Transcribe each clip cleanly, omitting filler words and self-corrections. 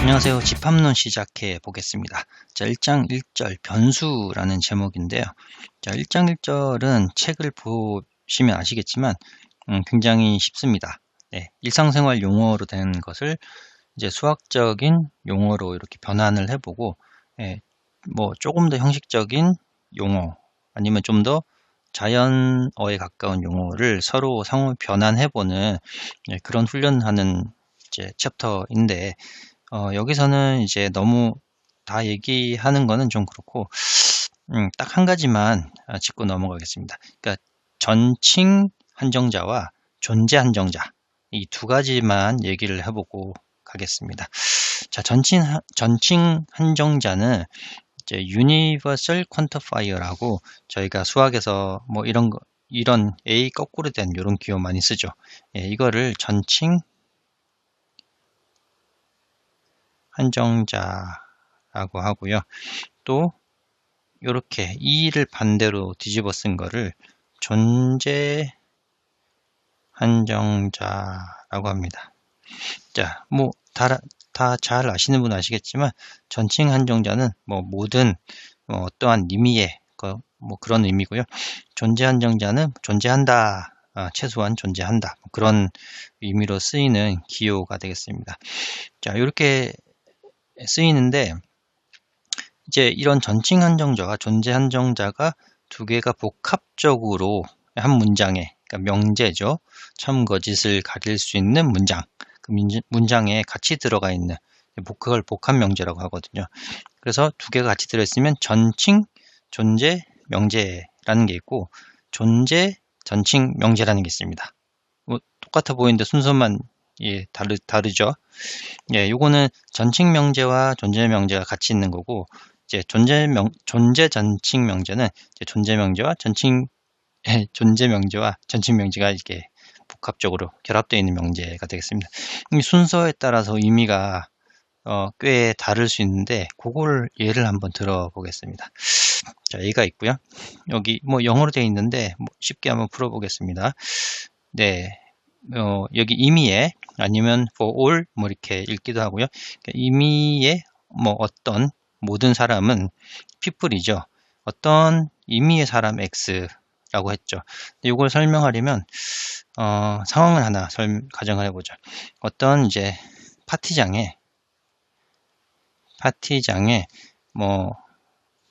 안녕하세요. 집합론 시작해 보겠습니다. 자, 1장 1절 변수라는 제목인데요. 자, 1장 1절은 책을 보시면 아시겠지만 굉장히 쉽습니다. 네, 일상생활 용어로 된 것을 이제 수학적인 용어로 이렇게 변환을 해보고, 뭐 조금 더 형식적인 용어 아니면 좀 더 자연어에 가까운 용어를 서로 상호 변환해보는 그런 훈련하는 이제 챕터인데, 여기서는 이제 너무 다 얘기하는 거는 좀 그렇고, 딱 한 가지만 짚고 넘어가겠습니다. 그러니까 전칭 한정자와 존재 한정자, 이 두 가지만 얘기를 해보고 가겠습니다. 자, 전칭 한정자는 이제 Universal Quantifier라고 저희가 수학에서 뭐 이런 A 거꾸로 된 이런 기호 많이 쓰죠. 이거를 전칭 한정자라고 하고요. 또 이렇게 2를 반대로 뒤집어 쓴 거를 존재 한정자라고 합니다. 자, 뭐 다 잘 아시는 분 아시겠지만 전칭 한정자는 뭐 모든 어떠한 의미의 뭐 그런 의미고요. 존재 한정자는 존재한다, 최소한 존재한다, 뭐 그런 의미로 쓰이는 기호가 되겠습니다. 자, 이렇게 쓰이는데 이제 이런 전칭 한정자와 존재 한정자가 두 개가 복합적으로 한 문장에, 그러니까 명제죠. 참 거짓을 가릴 수 있는 문장, 그 문장에 같이 들어가 있는, 그걸 복합 명제라고 하거든요. 그래서 두 개가 같이 들어있으면 전칭, 존재, 명제라는 게 있고, 존재, 전칭, 명제라는 게 있습니다. 뭐 똑같아 보이는데 순서만 다르죠. 요거는 전칭 명제와 존재 명제가 같이 있는 거고, 이제 존재 전칭 명제는 이제 존재 명제와 존재 명제와 전칭 명제가 이렇게 복합적으로 결합되어 있는 명제가 되겠습니다. 이 순서에 따라서 의미가 꽤 다를 수 있는데, 그걸 예를 한번 들어보겠습니다. 자, 얘가 있고요. 여기 뭐 영어로 되어 있는데 쉽게 한번 풀어보겠습니다. 네, 여기 임의의 아니면 for all 뭐 이렇게 읽기도 하고요. 임의의 뭐 어떤 모든 사람은 people이죠. 어떤 임의의 사람 X라고 했죠. 이걸 설명하려면 상황을 하나 가정을 해보죠. 어떤 이제 파티장에 뭐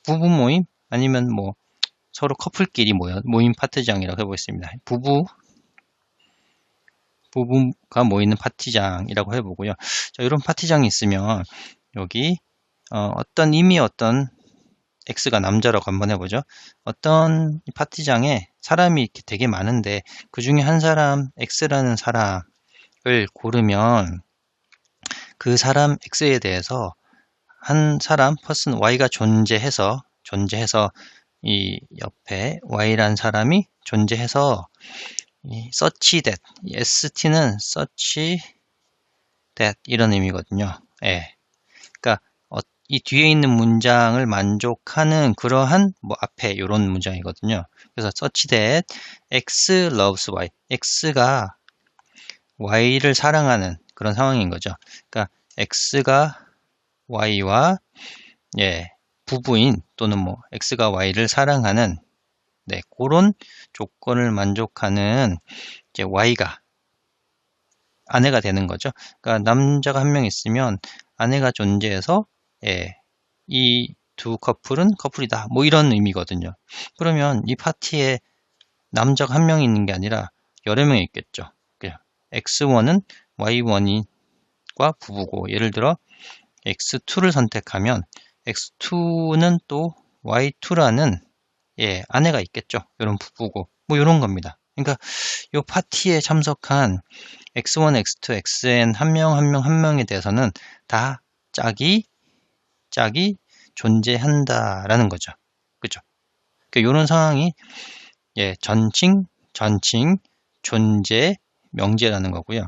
부부 모임 아니면 뭐 서로 커플끼리 모인 파티장이라고 해보겠습니다. 부부가 모이는 파티장이라고 해보고요. 자, 이런 파티장이 있으면 여기 어떤 X가 남자라고 한번 해보죠. 어떤 파티장에 사람이 이렇게 되게 많은데 그 중에 한 사람 X라는 사람을 고르면 그 사람 X에 대해서 한 사람 person Y가 존재해서 이 옆에 Y라는 사람이 존재해서 이 such that, ST는 such that 이런 의미거든요. 그러니까 이 뒤에 있는 문장을 만족하는 그러한 뭐 앞에 이런 문장이거든요. 그래서 such that X loves Y, X가 Y를 사랑하는 그런 상황인 거죠. 그러니까 X가 Y와 부부인 또는 뭐 X가 Y를 사랑하는 그런 조건을 만족하는 이제 Y가 아내가 되는 거죠. 그러니까 남자가 한 명 있으면 아내가 존재해서 이 두 커플은 커플이다. 뭐 이런 의미거든요. 그러면 이 파티에 남자가 한 명이 있는 게 아니라 여러 명이 있겠죠. X1은 Y1과 부부고, 예를 들어 X2를 선택하면 X2는 또 Y2라는 아내가 있겠죠. 이런 부부고 뭐 이런 겁니다. 그러니까 이 파티에 참석한 X1, X2, XN 한 명에 대해서는 다 짝이 존재한다라는 거죠. 그죠? 그러니까 이런 상황이 전칭, 존재, 명제라는 거고요.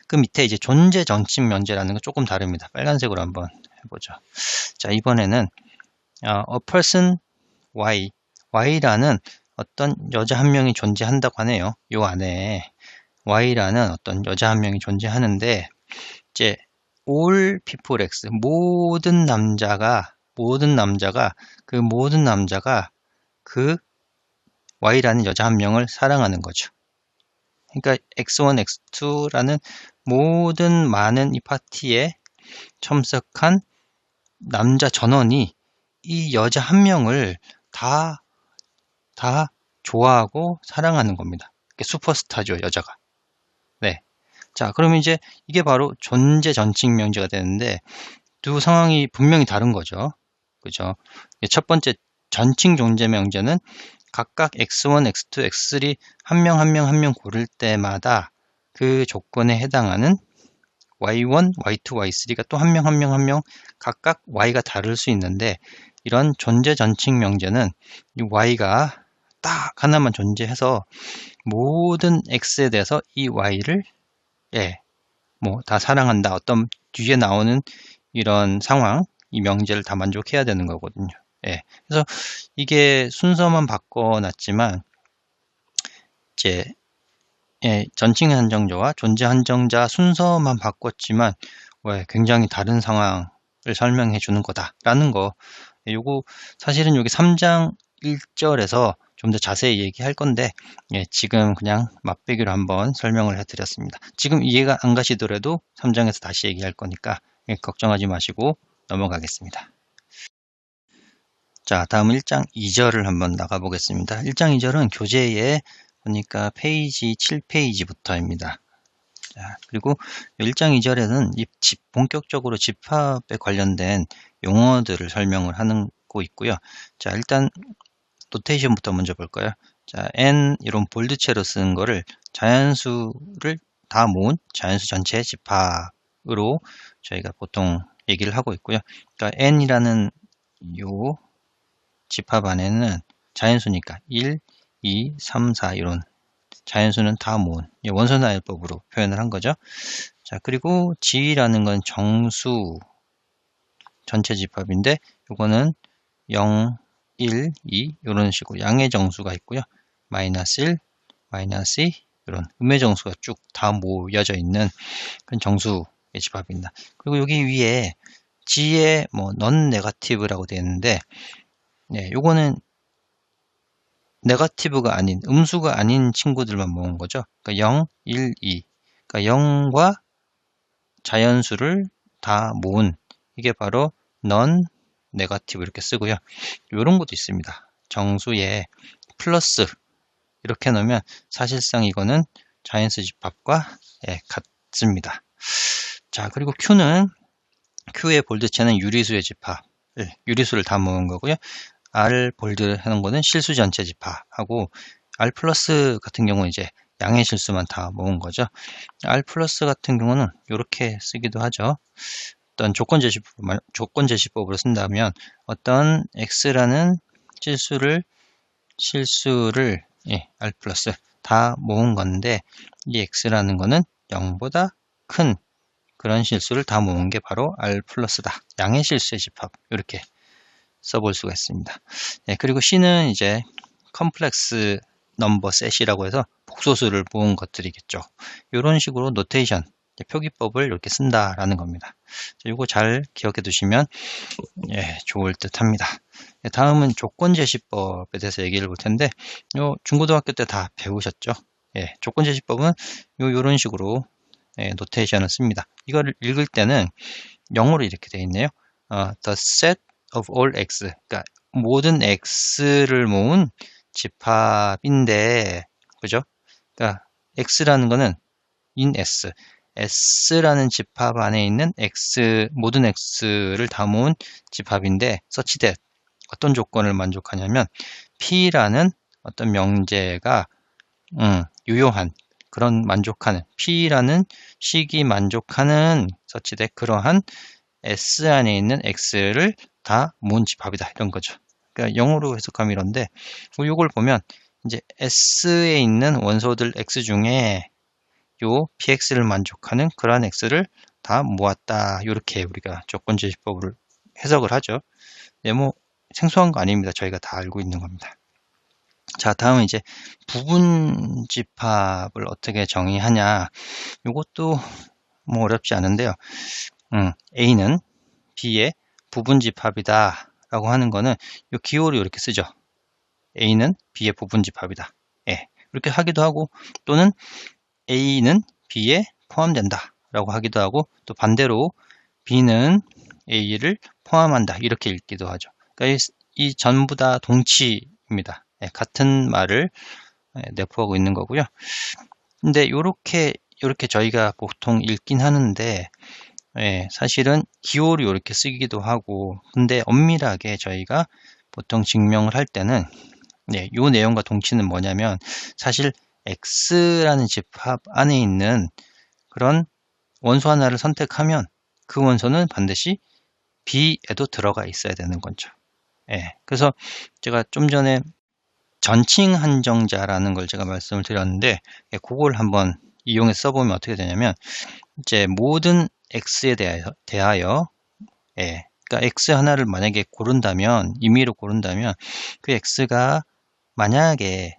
그 밑에 이제 존재, 전칭, 명제라는 건 조금 다릅니다. 빨간색으로 한번 해보죠. 자, 이번에는 a person Y라는 어떤 여자 한 명이 존재한다고 하네요. 요 안에 Y라는 어떤 여자 한 명이 존재하는데, 이제 all people X, 모든 남자가 그 Y라는 여자 한 명을 사랑하는 거죠. 그러니까 X1, X2라는 모든 많은 이 파티에 참석한 남자 전원이 이 여자 한 명을 다 좋아하고 사랑하는 겁니다. 슈퍼스타죠, 여자가. 네. 자, 그러면 이제 이게 바로 존재 전칭 명제가 되는데 두 상황이 분명히 다른 거죠. 그죠? 첫 번째 전칭 존재 명제는 각각 X1, X2, X3 한 명 고를 때마다 그 조건에 해당하는 Y1, Y2, Y3가 또 한 명 각각 Y가 다를 수 있는데 이런 존재 전칭 명제는 이 Y가 딱 하나만 존재해서 모든 X에 대해서 이 Y를 뭐 다 사랑한다. 어떤 뒤에 나오는 이런 상황, 이 명제를 다 만족해야 되는 거거든요. 그래서 이게 순서만 바꿔놨지만 이제 전칭 한정자와 존재 한정자 순서만 바꿨지만 굉장히 다른 상황을 설명해 주는 거다라는 거. 요거 사실은 여기 3장 1절에서 좀 더 자세히 얘기할 건데 지금 그냥 맛배기로 한번 설명을 해드렸습니다. 지금 이해가 안 가시더라도 3장에서 다시 얘기할 거니까 걱정하지 마시고 넘어가겠습니다. 자, 다음 1장 2절을 한번 나가보겠습니다. 1장 2절은 교재에 보니까 페이지 7페이지부터입니다. 자, 그리고 1장 2절에는 본격적으로 집합에 관련된 용어들을 설명을 하고 있고요. 자, 일단 노테이션부터 먼저 볼까요? 자, n 이런 볼드체로 쓴 거를 자연수를 다 모은 자연수 전체의 집합으로 저희가 보통 얘기를 하고 있고요. 그러니까 n이라는 요 집합 안에는 자연수니까 1, 2, 3, 4 이런 자연수는 다 모은 원소나열법으로 표현을 한 거죠. 자, 그리고 G라는 건 정수 전체 집합인데 이거는 0, 1, 2 이런 식으로 양의 정수가 있고요. 마이너스 1, 마이너스 2 이런 음의 정수가 쭉 다 모여져 있는 그런 정수의 집합입니다. 그리고 여기 위에 G의 뭐 non negative라고 되어 있는데 요거는 네거티브가 아닌 음수가 아닌 친구들만 모은 거죠. 그러니까 0, 1, 2 그러니까 0과 자연수를 다 모은 이게 바로 non 네거티브 이렇게 쓰고요. 이런 것도 있습니다. 정수에 플러스 이렇게 넣으면 사실상 이거는 자연수 집합과 같습니다. 자, 그리고 Q의 볼드체는 유리수의 집합, 유리수를 다 모은 거고요. R 볼드 하는 거는 실수 전체 집합하고 R 플러스 같은 경우는 이제 양의 실수만 다 모은 거죠. R 플러스 같은 경우는 이렇게 쓰기도 하죠. 어떤 조건 제시법으로 쓴다면 어떤 X라는 실수를 R 플러스 다 모은 건데 이 X라는 거는 0보다 큰 그런 실수를 다 모은 게 바로 R 플러스다. 양의 실수의 집합 이렇게 써볼 수가 있습니다. 그리고 C는 이제 컴플렉스 넘버 셋이라고 해서 복소수를 모은 것들이겠죠. 이런 식으로 노테이션, 표기법을 이렇게 쓴다라는 겁니다. 이거 잘 기억해 두시면 좋을 듯 합니다. 다음은 조건제시법에 대해서 얘기를 볼 텐데 중고등학교 때 다 배우셨죠? 조건제시법은 이런 식으로 노테이션을 씁니다. 이걸 읽을 때는 영어로 이렇게 되어 있네요. The set of all x, 그러니까 모든 x를 모은 집합인데, 그죠? 그러니까 x라는 거는 in s라는 집합 안에 있는 모든 x를 다 모은 집합인데, such that 어떤 조건을 만족하냐면 p라는 어떤 명제가 유효한 그런 만족하는 p라는 식이 만족하는 such that 그러한 S 안에 있는 X를 다 모은 집합이다. 이런 거죠. 그러니까 영어로 해석하면 이런데, 이걸 보면, 이제 S에 있는 원소들 X 중에 요 PX를 만족하는 그러한 X를 다 모았다. 이렇게 우리가 조건제시법으로 해석을 하죠. 뭐, 생소한 거 아닙니다. 저희가 다 알고 있는 겁니다. 자, 다음은 이제 부분 집합을 어떻게 정의하냐. 이것도 뭐 어렵지 않은데요. A는 B의 부분집합이다 라고 하는 거는 이 기호를 이렇게 쓰죠. A는 B의 부분집합이다. 예, 이렇게 하기도 하고, 또는 A는 B에 포함된다 라고 하기도 하고, 또 반대로 B는 A를 포함한다 이렇게 읽기도 하죠. 그러니까 이 전부 다 동치입니다. 예, 같은 말을 내포하고 있는 거고요. 근데 이렇게 저희가 보통 읽긴 하는데, 예, 사실은 기호를 이렇게 쓰기도 하고, 근데 엄밀하게 저희가 보통 증명을 할 때는, 네, 요 내용과 동치는 뭐냐면, 사실 X라는 집합 안에 있는 그런 원소 하나를 선택하면 그 원소는 반드시 B에도 들어가 있어야 되는 거죠. 예, 그래서 제가 좀 전에 전칭 한정자라는 걸 제가 말씀을 드렸는데, 예, 그걸 한번 이용해서 써보면 어떻게 되냐면, 이제 모든 X에 대하여, 예, 그러니까 X 하나를 만약에 고른다면, 임의로 고른다면, 그 X가 만약에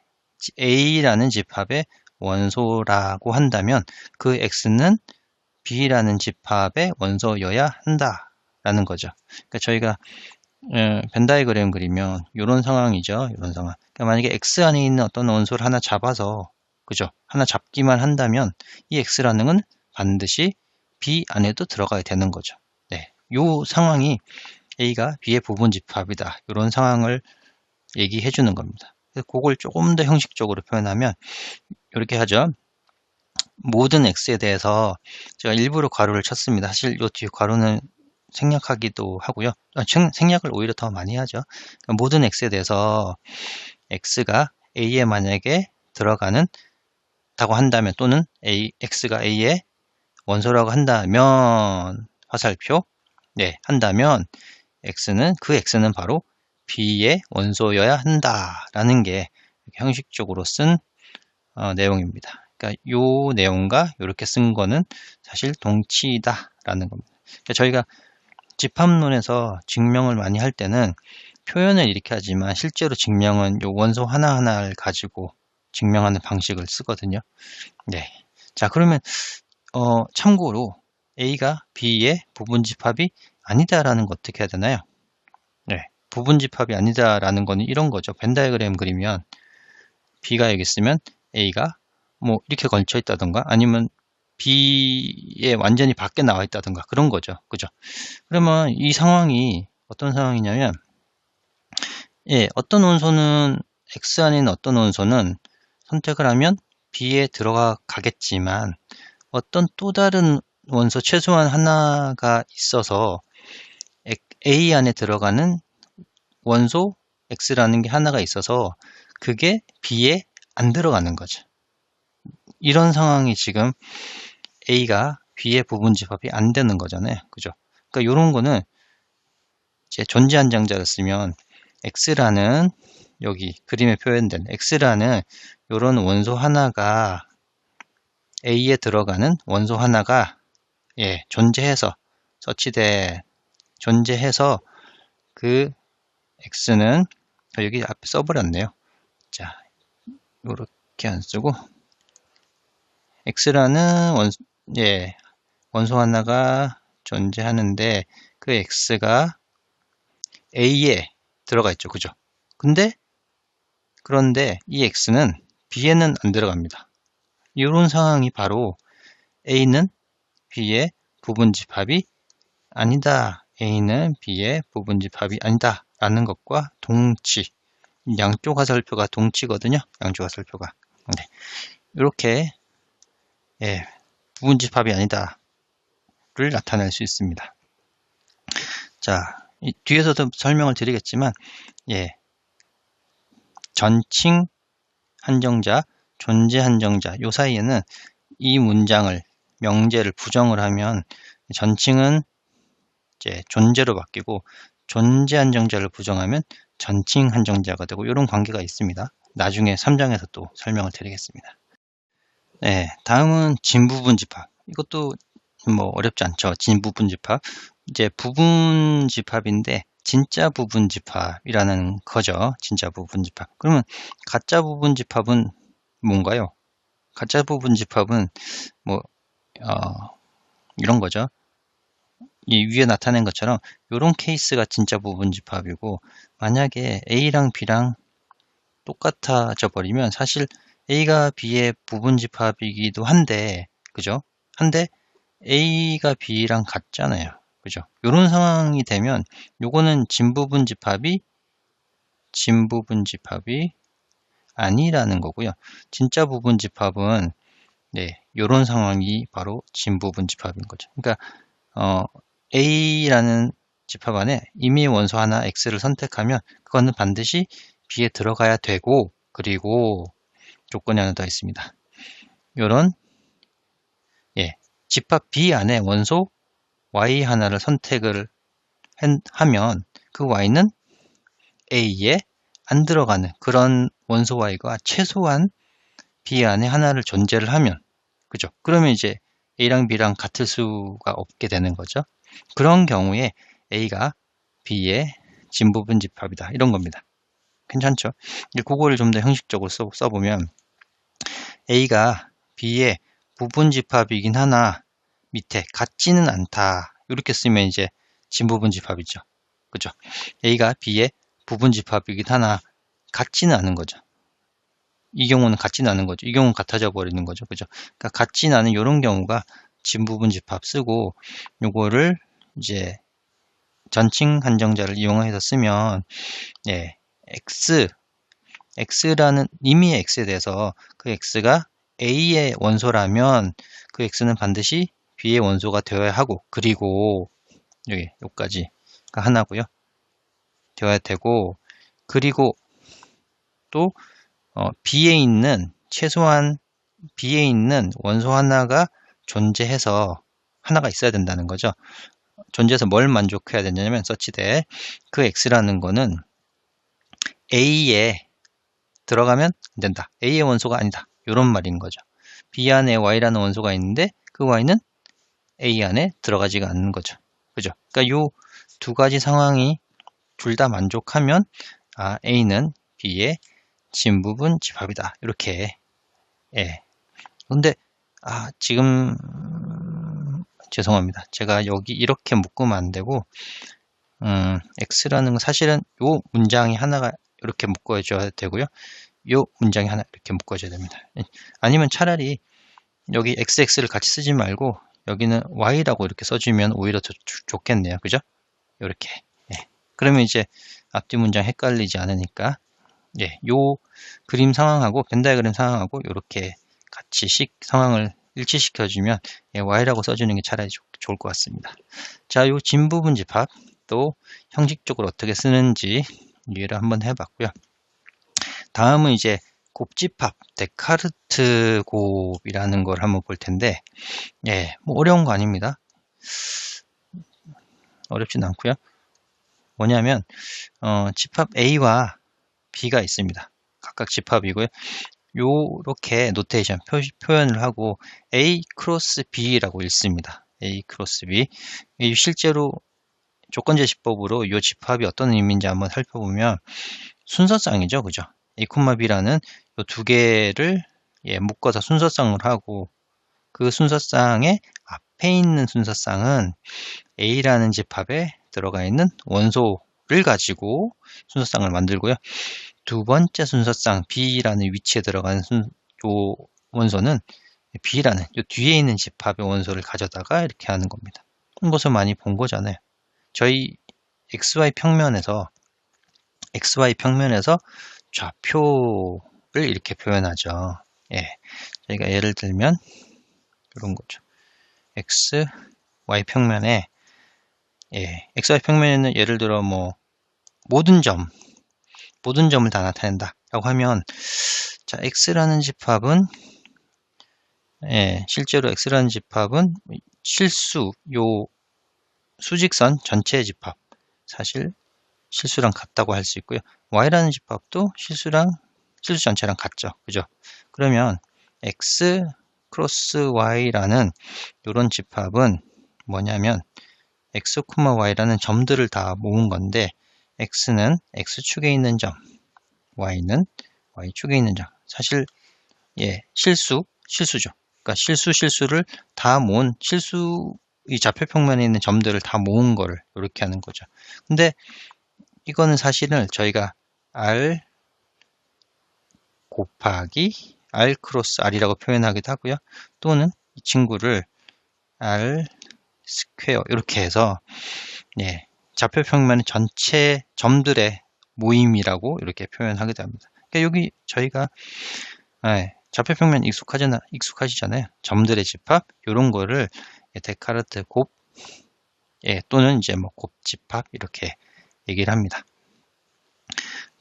A라는 집합의 원소라고 한다면, 그 X는 B라는 집합의 원소여야 한다라는 거죠. 그러니까 저희가 벤 다이어그램 그리면 이런 상황이죠. 이런 상황. 그러니까 만약에 X 안에 있는 어떤 원소를 하나 잡아서, 그죠? 하나 잡기만 한다면 이 X라는 건 반드시 B 안에도 들어가야 되는 거죠. 네, 요 상황이 A가 B의 부분집합이다. 이런 상황을 얘기해 주는 겁니다. 그래서 그걸 조금 더 형식적으로 표현하면 이렇게 하죠. 모든 X에 대해서 제가 일부러 괄호를 쳤습니다. 사실 요 뒤에 괄호는 생략하기도 하고요. 생략을 오히려 더 많이 하죠. 그러니까 모든 X에 대해서 X가 A에 만약에 들어가는 다고 한다면, 또는 X가 A의 원소라고 한다면, 화살표, 네, 한다면 그 X는 바로 B의 원소여야 한다라는 게 형식적으로 쓴 내용입니다. 그러니까 이 내용과 이렇게 쓴 거는 사실 동치다라는 겁니다. 그러니까 저희가 집합론에서 증명을 많이 할 때는 표현을 이렇게 하지만 실제로 증명은 요 원소 하나하나를 가지고 증명하는 방식을 쓰거든요. 네. 자, 그러면 참고로 A가 B의 부분집합이 아니다라는 거 어떻게 해야 되나요? 네. 부분집합이 아니다라는 거는 이런 거죠. 벤 다이어그램 그리면 B가 여기 있으면 A가 뭐 이렇게 걸쳐 있다던가, 아니면 B에 완전히 밖에 나와 있다던가, 그런 거죠. 그죠? 그러면 이 상황이 어떤 상황이냐면, 예, 어떤 원소는 X 안에 있는 어떤 원소는 선택을 하면 B에 들어가겠지만, 어떤 또 다른 원소 최소한 하나가 있어서 A 안에 들어가는 원소 X라는 게 하나가 있어서 그게 B에 안 들어가는 거죠. 이런 상황이 지금 A가 B의 부분집합이 안 되는 거잖아요. 그죠? 그러니까 이런 거는 이제 존재 한정자를 쓰면 X라는, 여기 그림에 표현된 X라는 이런 원소 하나가, A에 들어가는 원소 하나가, 예, 존재해서, 존재해서 그 X는, 여기 앞에 써버렸네요. 자, 요렇게 안 쓰고, X라는 원소 하나가 존재하는데 그 X가 A에 들어가 있죠. 그죠? 그런데 이 X는 B에는 안 들어갑니다. 이런 상황이 바로 A는 B의 부분집합이 아니다. A는 B의 부분집합이 아니다. 라는 것과 동치. 양쪽 화살표가 동치거든요. 양쪽 화살표가. 네. 이렇게, 예, 부분집합이 아니다를 나타낼 수 있습니다. 자, 뒤에서도 설명을 드리겠지만, 예, 전칭 한정자, 존재 한정자, 요 사이에는 이 문장을, 명제를 부정을 하면 전칭은 이제 존재로 바뀌고, 존재 한정자를 부정하면 전칭 한정자가 되고, 이런 관계가 있습니다. 나중에 3장에서 또 설명을 드리겠습니다. 네, 다음은 진부분집합. 이것도 뭐 어렵지 않죠. 진부분집합. 이제 부분집합인데 진짜 부분집합이라는 거죠. 진짜 부분집합. 그러면 가짜 부분집합은 뭔가요? 가짜 부분집합은 뭐 이런 거죠. 이 위에 나타낸 것처럼 이런 케이스가 진짜 부분집합이고, 만약에 A랑 B랑 똑같아져 버리면 사실 A가 B의 부분집합이기도 한데, 그죠? 한데 A가 B랑 같잖아요. 그죠? 이런 상황이 되면 요거는 진부분집합이 아니라는 거고요. 진짜 부분집합은 네, 요런 상황이 바로 진부분집합인 거죠. 그러니까 A라는 집합 안에 임의 원소 하나 X를 선택하면 그거는 반드시 B에 들어가야 되고, 그리고 조건이 하나 더 있습니다. 요런 집합 B 안에 원소 Y 하나를 선택을 하면 그 Y는 A에 안 들어가는 그런 원소 Y가 최소한 B 안에 하나를 존재를 하면, 그죠? 그러면 이제 A랑 B랑 같을 수가 없게 되는 거죠. 그런 경우에 A가 B의 진부분집합이다. 이런 겁니다. 괜찮죠? 이제 그거를 좀 더 형식적으로 써보면 A가 B의 부분집합이긴 하나 밑에 같지는 않다. 이렇게 쓰면 이제 진부분집합이죠. 그죠? A가 B의 부분집합이긴 하나 같지는 않은 거죠. 이 경우는 같지는 않은 거죠. 이 경우는 같아져 버리는 거죠. 그죠? 그러니까 같지는 않은 이런 경우가 진부분집합 쓰고, 요거를 이제 전칭 한정자를 이용해서 쓰면 X라는 임의의 X에 대해서 그 X가 A의 원소라면 그 X는 반드시 B의 원소가 되어야 하고, 그리고 여기까지가 하나고요. 되어야 되고, 그리고 또 최소한 B에 있는 원소 하나가 존재해서 하나가 있어야 된다는 거죠. 존재해서 뭘 만족해야 되냐면 서치대 그 X라는 거는 A에 들어가면 안 된다. A의 원소가 아니다. 이런 말인 거죠. B 안에 Y라는 원소가 있는데 그 Y는 A 안에 들어가지가 않는 거죠. 그죠? 그러니까 요 두 가지 상황이 둘 다 만족하면 A는 B의 진부분 집합이다. 이렇게. 근데 지금 죄송합니다. 제가 여기 이렇게 묶으면 안 되고 X라는 건 사실은 요 문장이 하나가 이렇게 묶어줘야 되고요. 요 문장이 하나 이렇게 묶어줘야 됩니다. 아니면 차라리 여기 XX를 같이 쓰지 말고 여기는 Y라고 이렇게 써주면 오히려 더 좋겠네요. 그죠? 이렇게. 그러면 이제 앞뒤 문장 헷갈리지 않으니까 요 그림 상황하고 벤다이그램 상황하고 이렇게 같이 상황을 일치시켜주면 Y라고 써주는 게 차라리 좋을 것 같습니다. 자, 요 진부분집합 또 형식적으로 어떻게 쓰는지 이해를 한번 해봤고요. 다음은 이제 곱집합, 데카르트 곱이라는 걸 한번 볼 텐데, 뭐 어려운 거 아닙니다. 어렵진 않고요. 뭐냐면 집합 A와 B가 있습니다. 각각 집합이고요. 요렇게 노테이션 표현을 하고 A 크로스 B라고 읽습니다. A 크로스 B. 실제로 조건제시법으로 이 집합이 어떤 의미인지 한번 살펴보면 순서쌍이죠. 그죠? A, B라는 이 두 개를 묶어서 순서쌍을 하고, 그 순서쌍의 앞에 있는 순서쌍은 A라는 집합에 들어가 있는 원소를 가지고 순서쌍을 만들고요. 두 번째 순서쌍 B라는 위치에 들어가는 요 원소는 B라는 요 뒤에 있는 집합의 원소를 가져다가 이렇게 하는 겁니다. 이것을 많이 본 거잖아요. 저희 XY 평면에서 좌표를 이렇게 표현하죠. 저희가 예를 들면 이런 거죠. XY 평면에 XY 평면에는 예를 들어 뭐 모든 점을 다 나타낸다 라고 하면, 자, X라는 집합은 실제로 X라는 집합은 요 수직선 전체의 집합, 사실 실수랑 같다고 할 수 있고요. Y라는 집합도 실수 전체랑 같죠. 그죠? 그러면 X 크로스 Y라는 이런 집합은 뭐냐면 X, Y라는 점들을 다 모은 건데, X는 X축에 있는 점, Y는 Y축에 있는 점. 사실 실수죠. 그러니까 실수를 다 모은 실수 이 좌표평면에 있는 점들을 다 모은 거를 이렇게 하는 거죠. 근데 이거는 사실은 저희가 R 곱하기 R 크로스 R이라고 표현하기도 하고요. 또는 이 친구를 R 스퀘어 이렇게 해서 예, 좌표평면의 전체 점들의 모임이라고 이렇게 표현하기도 합니다. 그러니까 여기 저희가 좌표평면 익숙하시잖아요. 점들의 집합 이런 거를 데카르트 곱 또는 이제 뭐 곱집합 이렇게 얘기를 합니다.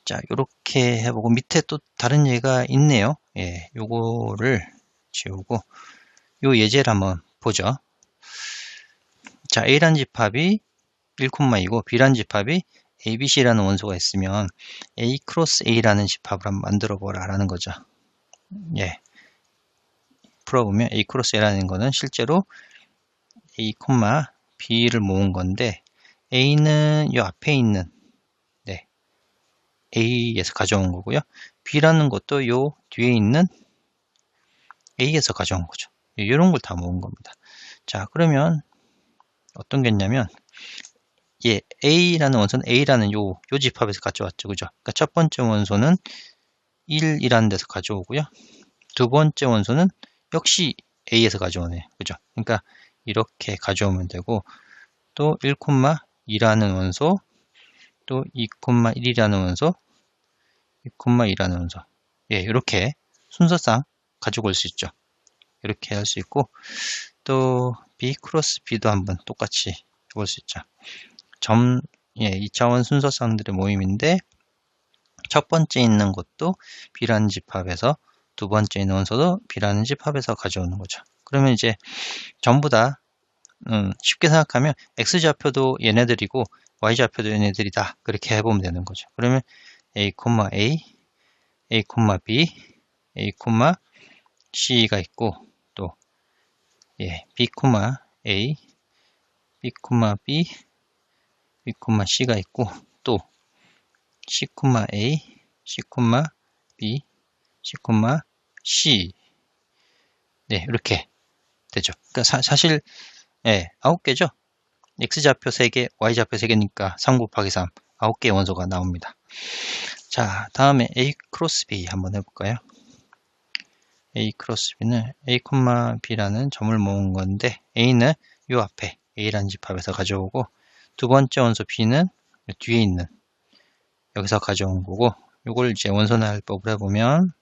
자, 이렇게 해보고 밑에 또 다른 예가 있네요. 요거를 지우고 요 예제를 한번 보죠. 자, A란 집합이 1,2고 B란 집합이 ABC라는 원소가 있으면 A 크로스 A라는 집합을 한번 만들어 보라 라는 거죠. 풀어보면 A 크로스 A라는 거는 실제로 A, B를 모은 건데 A는 요 앞에 있는 A에서 가져온 거고요. B라는 것도 요 뒤에 있는 A에서 가져온 거죠. 이런 걸 다 모은 겁니다. 자, 그러면 어떤 게 있냐면 A라는 원소는 A라는 요 집합에서 가져왔죠. 그죠? 그러니까 첫 번째 원소는 1이라는 데서 가져오고요. 두 번째 원소는 역시 A에서 가져오네요. 그죠? 그러니까 이렇게 가져오면 되고 또 1,2라는 원소 또 2,1이라는 원소 2,2라는 원소 이렇게 순서상 가지고 올 수 있죠. 이렇게 할 수 있고 또 B 크로스 B도 한번 똑같이 해볼 수 있죠. 2차원 순서상들의 모임인데 첫 번째 있는 것도 B라는 집합에서 두 번째 있는 원소도 B라는 집합에서 가져오는 거죠. 그러면 이제 전부 다 쉽게 생각하면 X좌표도 얘네들이고 Y좌표도 얘네들이다. 그렇게 해보면 되는 거죠. 그러면 A, A, A, B, A, C가 있고 또 B, A, B, B, B, C가 있고 또 C, A, C, B, C, C 이렇게 되죠. 그러니까 사실 9개죠. X좌표 3개, Y좌표 3개니까 3 곱하기 3, 9개의 원소가 나옵니다. 자, 다음에 A 크로스 B 한번 해볼까요? A 크로스 B는 A, B라는 점을 모은 건데 A는 요 앞에 A라는 집합에서 가져오고 두 번째 원소 B는 뒤에 있는 여기서 가져온 거고 요걸 이제 원소날법을 해보면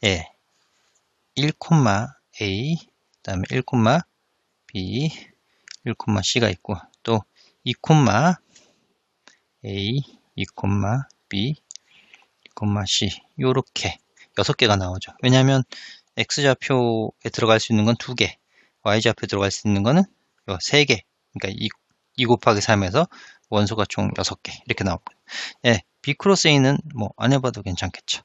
1, A 그 다음에 1, B 1, C가 있고 또 2, A 2, B 2, C 요렇게 6개가 나오죠. 왜냐하면 X좌표에 들어갈 수 있는 건 2개, Y좌표에 들어갈 수 있는 거는 3개. 그러니까 2 곱하기 3에서 원소가 총 6개 이렇게 나옵니다. B 크로스 A는 뭐 안 해봐도 괜찮겠죠.